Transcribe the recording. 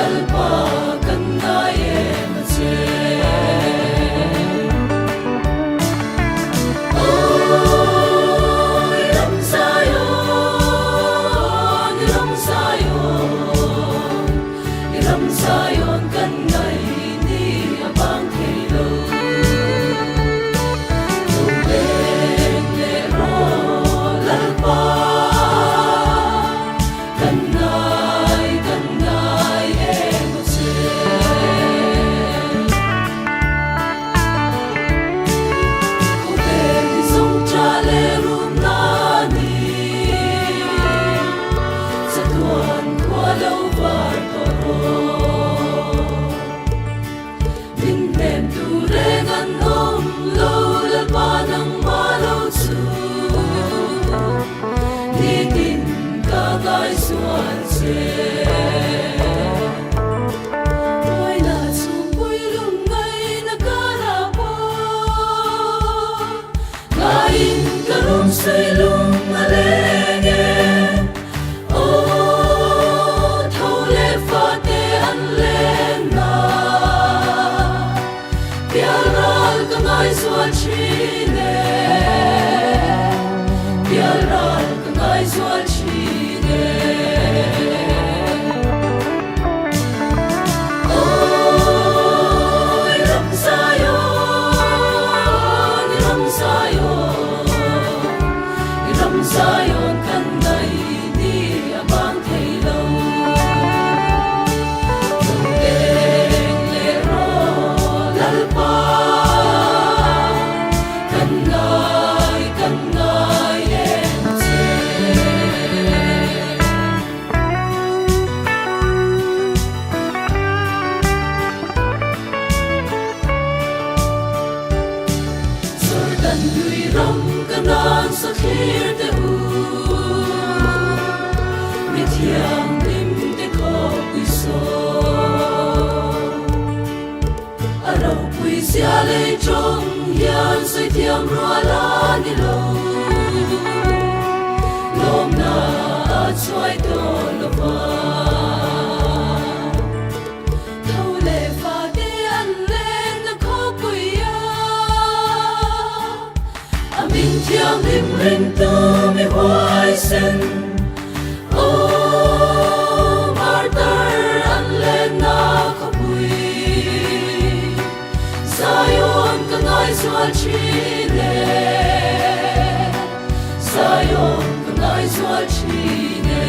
lalpa kan ngai em che ôi lam Zion kan ngai ni abang thelo tu beng le ro lalpa kan ngai em che ko beng song cha le rum na ni sa tuan kwa lo var to Rengan nom lo lalpa ng malaw su Nitin kagay suan se Moy na sumpoy lungay nakarapa Ngayon karum sa'y lungalenge Oh, thole fate an lena Piaral ka ngay suan chine Piaral ka ngay suan chine Oy ram Zion kan ngay ni abang thelo Tubeng le ro lalpa kan ngai em che Jordan lui ram kanan sa khir te u mi thiam lim te kho pui so aro pui sia le trong hian soi thiam ro la ni lo lom na choi to lo va thâu le fa te an len na kho pui ya Amin thiam lim rin tu mi hoai sen Oh martyr an len na kho pui Zion ka ngai suan chine Zion ka ngai suan chine